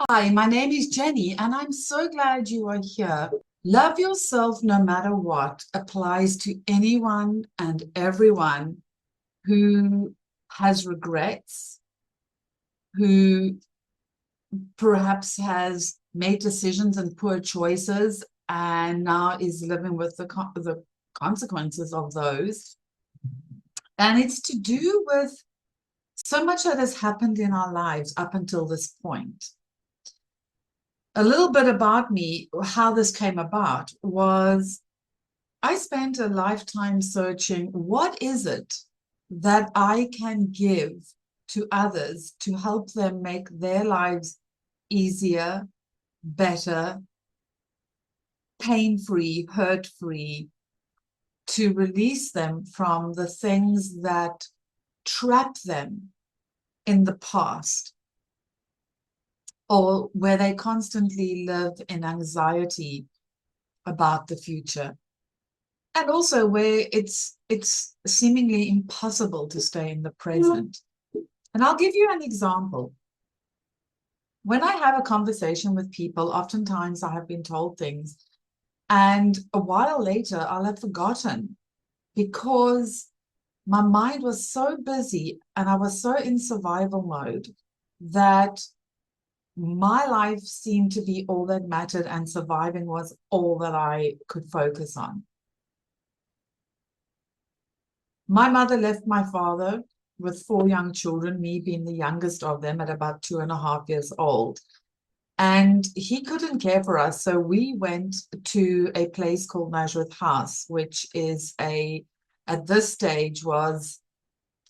Hi, my name is Jenny, and I'm so glad you are here. Love yourself no matter what applies to anyone and everyone who has regrets, who perhaps has made decisions and poor choices and now is living with the consequences of those. And it's to do with so much that has happened in our lives up until this point. A little bit about me, how this came about was I spent a lifetime searching what is it that I can give to others to help them make their lives easier, better, pain-free, hurt-free, to release them from the things that trap them in the past, or where they constantly live in anxiety about the future. And also where it's seemingly impossible to stay in the present. And I'll give you an example. When I have a conversation with people, oftentimes I have been told things, and a while later I'll have forgotten because my mind was so busy and I was so in survival mode that my life seemed to be all that mattered, and surviving was all that I could focus on. My mother left my father with 4 young children, me being the youngest of them at about 2.5 years old. And he couldn't care for us. So we went to a place called Nazareth House, which is at this stage was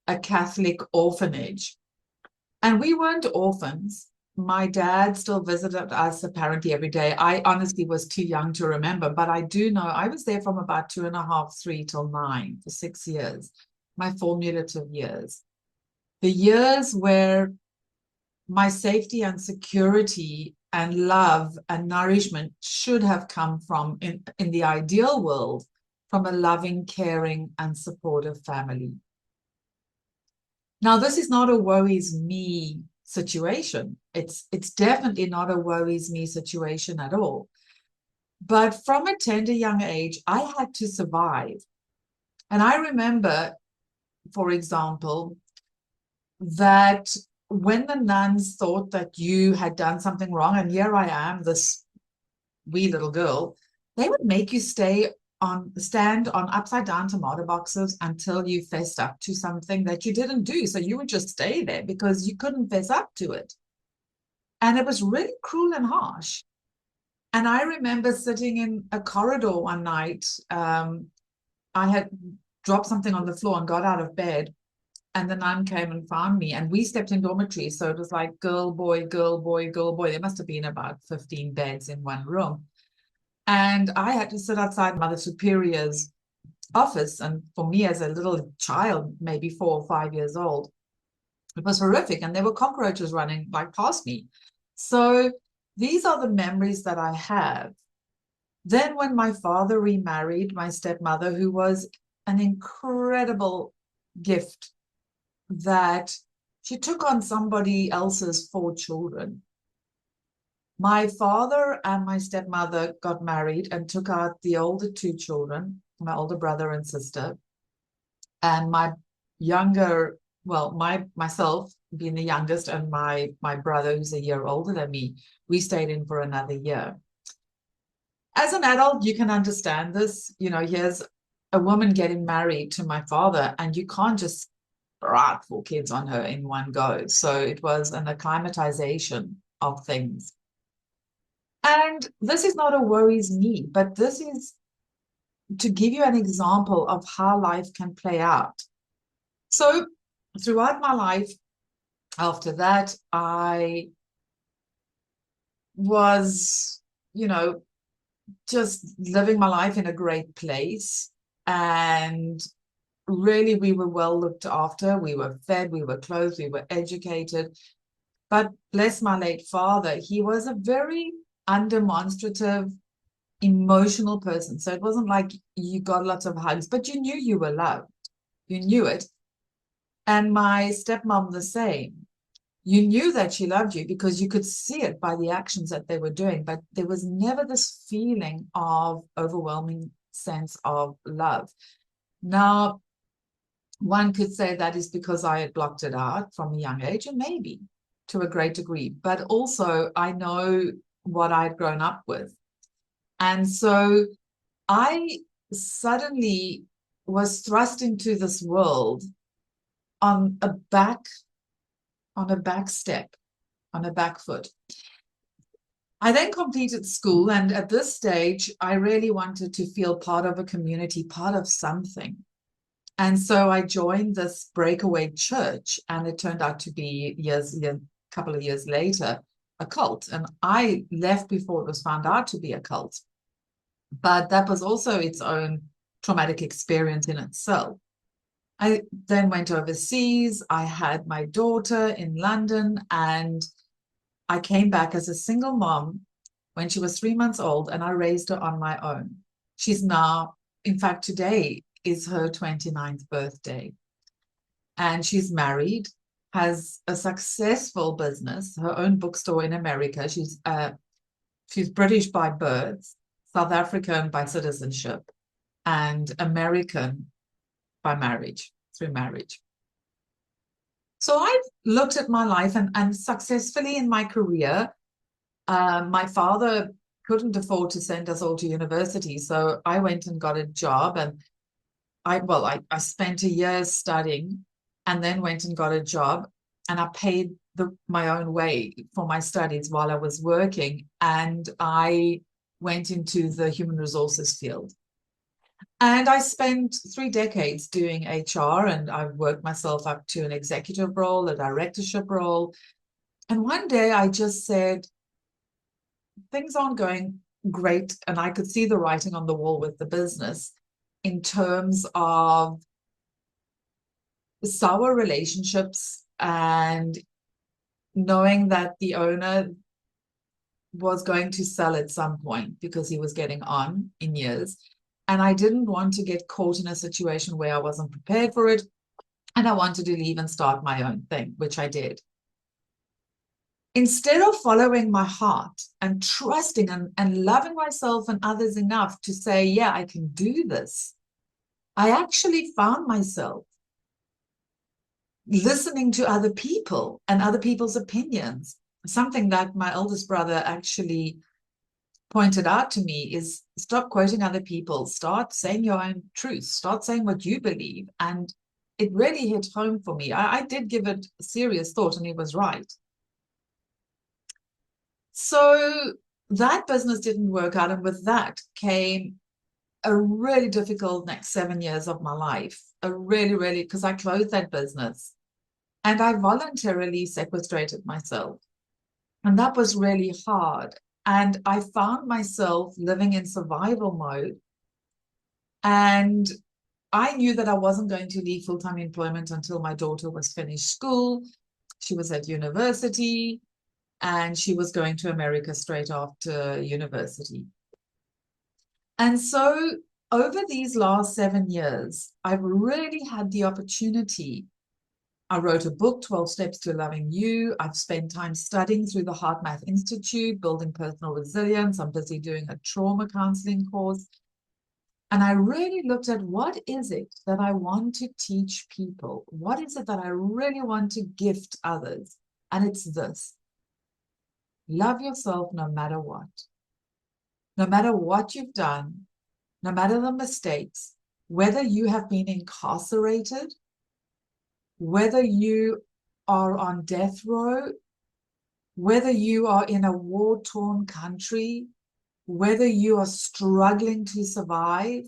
a Catholic orphanage. And we weren't orphans. My dad still visited us apparently every day. I honestly was too young to remember, but I do know I was there from about 2.5, 3 till 9 for 6 years, my formative years. The years where my safety and security and love and nourishment should have come from, in the ideal world, from a loving, caring, and supportive family. Now, this is not a worries me situation. It's definitely not a worries me situation at all. But from a tender young age, I had to survive. And I remember, for example, that when the nuns thought that you had done something wrong, and here I am, this wee little girl, they would make you stand on upside down tomato boxes until you fessed up to something that you didn't do. So you would just stay there because you couldn't fess up to it. And it was really cruel and harsh. And I remember sitting in a corridor one night. I had dropped something on the floor and got out of bed. And the nun came and found me, and we slept in dormitories. So it was like girl, boy, girl, boy, girl, boy. There must have been about 15 beds in one room. And I had to sit outside Mother Superior's office. And for me, as a little child, maybe 4 or 5 years old, it was horrific. And there were cockroaches running like past me. So these are the memories that I have. Then when my father remarried my stepmother, who was an incredible gift, that she took on somebody else's 4 children. My father and my stepmother got married and took out the older 2 children, my older brother and sister. And my younger, well, myself being the youngest, and my brother, who's a year older than me, we stayed in for another year. As an adult, you can understand this. You know, here's a woman getting married to my father, and you can't just brought 4 kids on her in one go. So it was an acclimatization of things. And this is not a worries me, but this is to give you an example of how life can play out. So throughout my life, after that, I was, just living my life in a great place. And really, we were well looked after. We were fed, we were clothed, we were educated. But bless my late father, he was a very undemonstrative, emotional person. So it wasn't like you got lots of hugs, but you knew you were loved. You knew it. And my stepmom the same. You knew that she loved you because you could see it by the actions that they were doing, but there was never this feeling of overwhelming sense of love. Now, one could say that is because I had blocked it out from a young age, and maybe to a great degree, but also I know what I'd grown up with. And so I suddenly was thrust into this world on a back step, on a back foot. I then completed school, and at this stage, I really wanted to feel part of a community, part of something. And so I joined this breakaway church, and it turned out to be a couple of years later, a cult. And I left before it was found out to be a cult. But that was also its own traumatic experience in itself. I then went overseas. I had my daughter in London, and I came back as a single mom when she was 3 months old, and I raised her on my own. She's now, in fact, today is her 29th birthday. And she's married, has a successful business, her own bookstore in America. She's British by birth, South African by citizenship, and American by marriage, through marriage. So I've looked at my life and successfully in my career. My father couldn't afford to send us all to university, so I went and got a job, and I spent a year studying and then went and got a job, and I paid my own way for my studies while I was working, and I went into the human resources field. And I spent 3 decades doing HR, and I worked myself up to an executive role, a directorship role. And one day I just said, things aren't going great, and I could see the writing on the wall with the business in terms of sour relationships, and knowing that the owner was going to sell at some point because he was getting on in years. And I didn't want to get caught in a situation where I wasn't prepared for it. And I wanted to leave and start my own thing, which I did. Instead of following my heart and trusting and loving myself and others enough to say, yeah, I can do this, I actually found myself listening to other people and other people's opinions. Something that my eldest brother actually pointed out to me is, stop quoting other people, start saying your own truth, start saying what you believe. And it really hit home for me. I did give it serious thought, and he was right. So that business didn't work out, and with that came a really difficult next 7 years of my life. Because I closed that business and I voluntarily sequestrated myself. And that was really hard. And I found myself living in survival mode. And I knew that I wasn't going to leave full-time employment until my daughter was finished school. She was at university, and she was going to America straight after university. And so over these last 7 years, I've really had the opportunity. I wrote a book, 12 Steps to Loving You. I've spent time studying through the HeartMath Institute, building personal resilience. I'm busy doing a trauma counseling course. And I really looked at, what is it that I want to teach people? What is it that I really want to gift others? And it's this: love yourself no matter what. No matter what you've done, no matter the mistakes, whether you have been incarcerated, whether you are on death row, whether you are in a war-torn country, whether you are struggling to survive,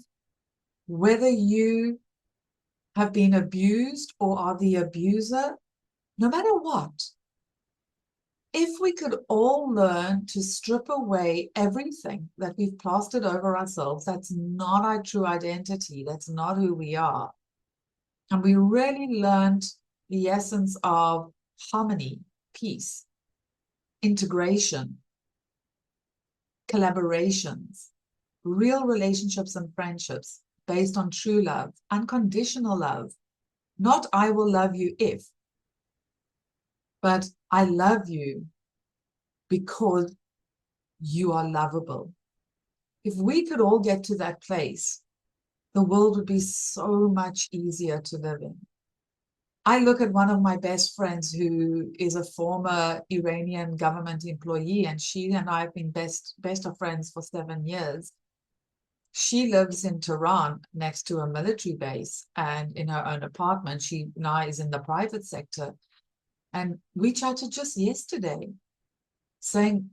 whether you have been abused or are the abuser, no matter what, if we could all learn to strip away everything that we've plastered over ourselves, that's not our true identity, that's not who we are, and we really learned the essence of harmony, peace, integration, collaborations, real relationships and friendships based on true love, unconditional love, not I will love you if. but I love you because you are lovable. If we could all get to that place, the world would be so much easier to live in. I look at one of my best friends who is a former Iranian government employee, and she and I have been best of friends for 7 years. She lives in Tehran next to a military base and in her own apartment. She now is in the private sector. And we chatted just yesterday saying,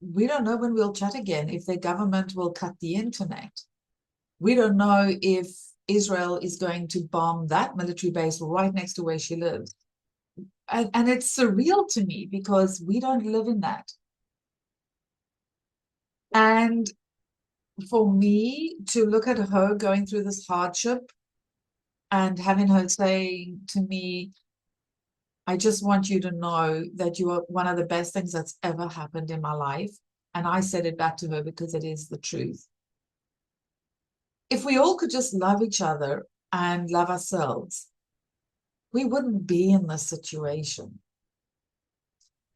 we don't know when we'll chat again, if the government will cut the internet. We don't know if Israel is going to bomb that military base right next to where she lives. And it's surreal to me because we don't live in that. And for me to look at her going through this hardship and having her say to me, I just want you to know that you are one of the best things that's ever happened in my life. And I said it back to her because it is the truth. If we all could just love each other and love ourselves, we wouldn't be in this situation.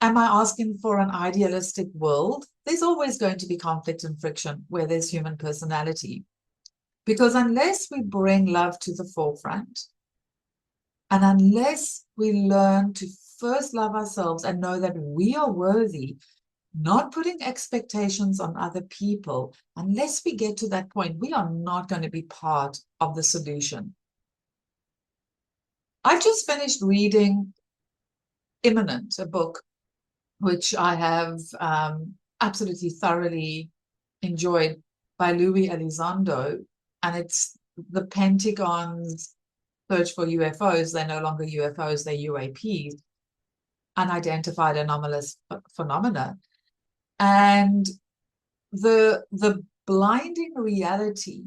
Am I asking for an idealistic world? There's always going to be conflict and friction where there's human personality. Because unless we bring love to the forefront, and unless we learn to first love ourselves and know that we are worthy, not putting expectations on other people, unless we get to that point, we are not going to be part of the solution. I've just finished reading Imminent, a book which I have absolutely thoroughly enjoyed, by Luis Elizondo, and it's the Pentagon's search for UFOs. They're no longer UFOs, they're UAPs, unidentified anomalous phenomena. And the blinding reality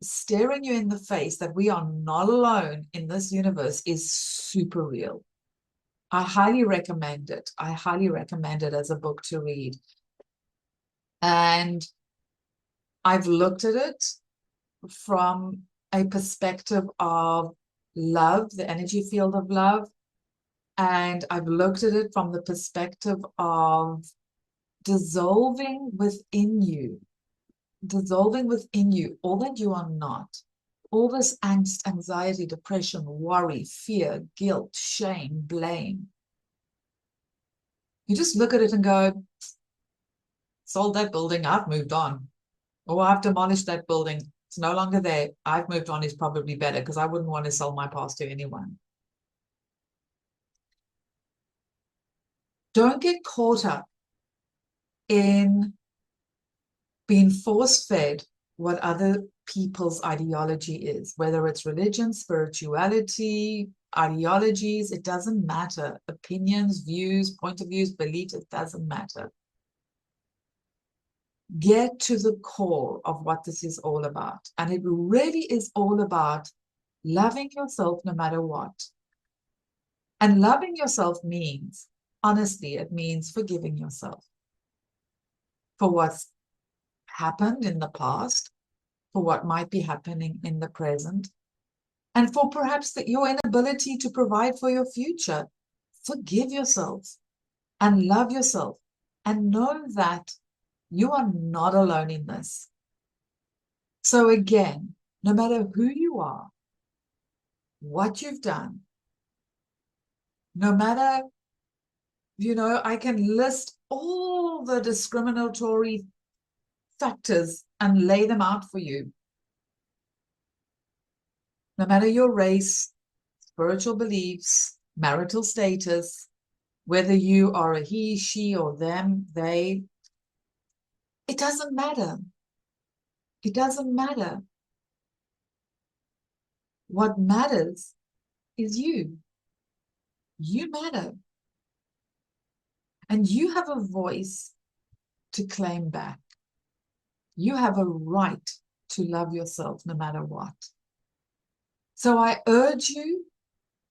staring you in the face that we are not alone in this universe is super real. I highly recommend it. I highly recommend it as a book to read. And I've looked at it from a perspective of love, the energy field of love. And I've looked at it from the perspective of dissolving within you all that you are not, all this angst, anxiety, depression, worry, fear, guilt, shame, blame. You just look at it and go, sold that building, I've moved on. Or I've demolished that building, it's no longer there, I've moved on, is probably better, because I wouldn't want to sell my past to anyone. Don't get caught up in being force-fed what other people's ideology is, whether it's religion, spirituality, ideologies, it doesn't matter. Opinions, views, point of views, beliefs, it doesn't matter. Get to the core of what this is all about. And it really is all about loving yourself no matter what. And loving yourself means, honestly, it means forgiving yourself for what's happened in the past, for what might be happening in the present, and for perhaps your inability to provide for your future. Forgive yourself and love yourself and know that you are not alone in this. So again, no matter who you are, what you've done, no matter, I can list all the discriminatory factors and lay them out for you. No matter your race, spiritual beliefs, marital status, whether you are a he, she, or them, they, it doesn't matter. It doesn't matter. What matters is you. You matter. And you have a voice to claim back. You have a right to love yourself no matter what. So I urge you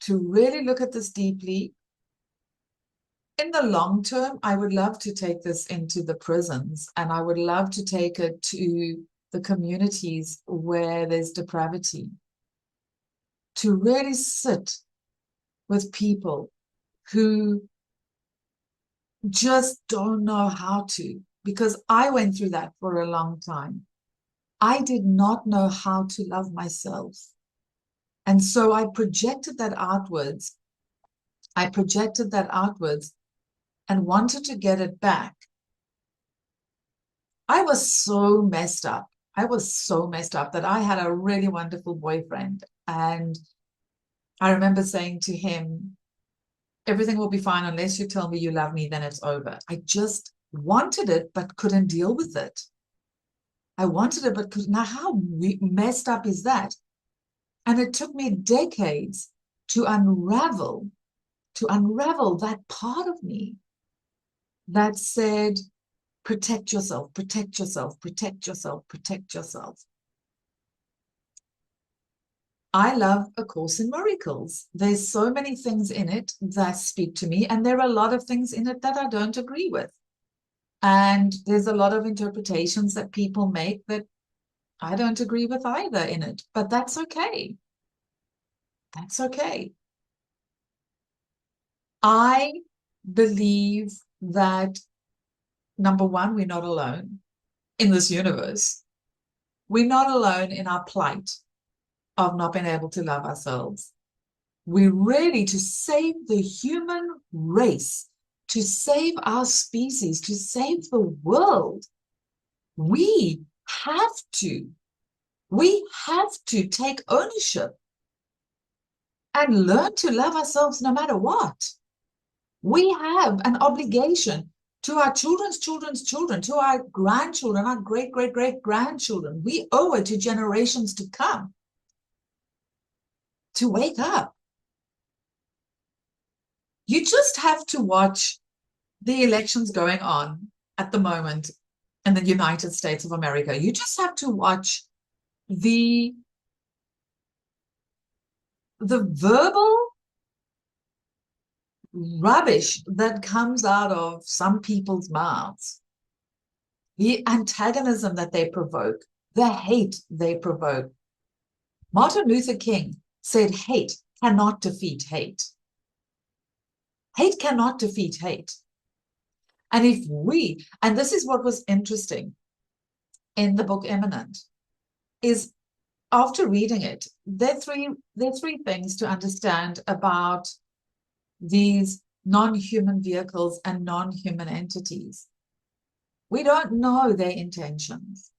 to really look at this deeply. In the long term, I would love to take this into the prisons, and I would love to take it to the communities where there's depravity, to really sit with people who just don't know how to, because I went through that for a long time. I did not know how to love myself. And so I projected that outwards. I projected that outwards and wanted to get it back. I was so messed up. I was so messed up that I had a really wonderful boyfriend. And I remember saying to him, everything will be fine unless you tell me you love me, then it's over. I just wanted it, but couldn't deal with it. I wanted it, but couldn't. Now, how messed up is that? And it took me decades to unravel that part of me that said, protect yourself, protect yourself, protect yourself, protect yourself. I love A Course in Miracles. There's so many things in it that speak to me, and there are a lot of things in it that I don't agree with. And there's a lot of interpretations that people make that I don't agree with either in it, but that's okay. That's okay. I believe that, number one, we're not alone in this universe. We're not alone in our plight of not being able to love ourselves. We're ready to save the human race, to save our species, to save the world. We have to. We have to take ownership and learn to love ourselves no matter what. We have an obligation to our children's children's children, to our grandchildren, our great-great-great-grandchildren. We owe it to generations to come to wake up. You just have to watch the elections going on at the moment in the United States of America. You just have to watch the verbal rubbish that comes out of some people's mouths, the antagonism that they provoke, the hate they provoke. Martin Luther King said hate cannot defeat hate. Hate cannot defeat hate. And if we, and this is what was interesting in the book Immanent, is after reading it, there are three things to understand about these non-human vehicles and non-human entities. We don't know their intentions.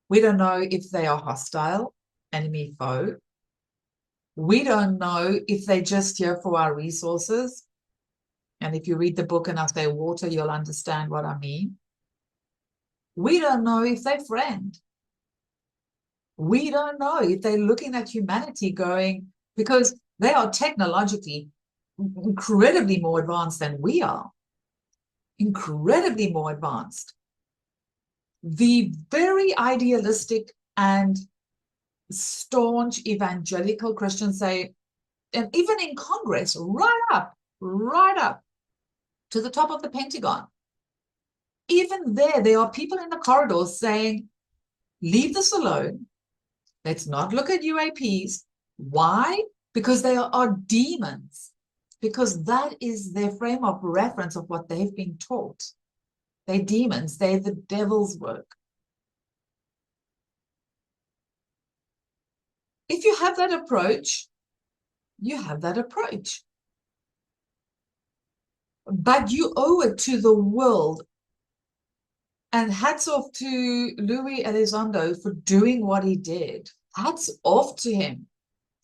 We don't know if they are hostile, enemy, foe. We don't know if they're just here for our resources. And if you read the book and I say water, you'll understand what I mean. We don't know if they're friend. We don't know if they're looking at humanity going, because they are technologically incredibly more advanced than we are. Incredibly more advanced. The very idealistic and staunch evangelical Christians say, and even in Congress, right up to the top of the Pentagon, even there are people in the corridors saying, leave this alone. Let's not look at UAPs. Why? Because they are demons. Because that is their frame of reference of what they've been taught. They're demons. They're the devil's work. If you have that approach, you have that approach. But you owe it to the world. And hats off to Louis Elizondo for doing what he did. Hats off to him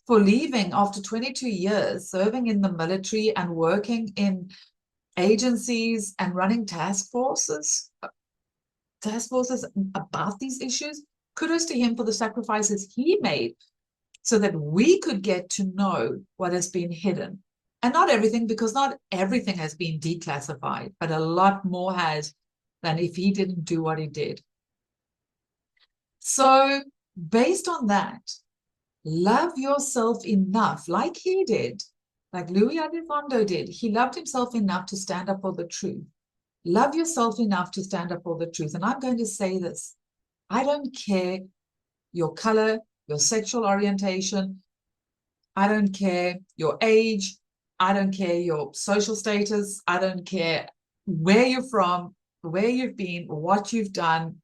for leaving after 22 years, serving in the military and working in agencies and running task forces about these issues. Kudos to him for the sacrifices he made so that we could get to know what has been hidden. And not everything, because not everything has been declassified, but a lot more has than if he didn't do what he did. So based on that, love yourself enough, like he did, like Louis Elizondo did. He loved himself enough to stand up for the truth. Love yourself enough to stand up for the truth. And I'm going to say this. I don't care your color, your sexual orientation. I don't care your age. I don't care your social status. I don't care where you're from, where you've been, what you've done.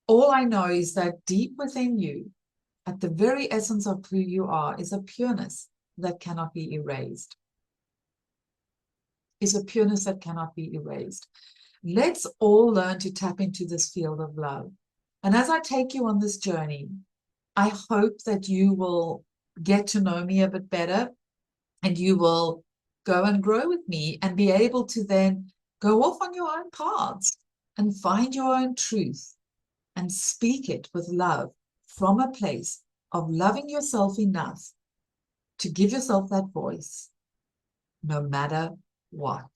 All I know is that deep within you, at the very essence of who you are, is a pureness that cannot be erased. Is a pureness that cannot be erased. Let's all learn to tap into this field of love. And as I take you on this journey, I hope that you will get to know me a bit better, and you will go and grow with me and be able to then go off on your own paths and find your own truth and speak it with love from a place of loving yourself enough to give yourself that voice, no matter what.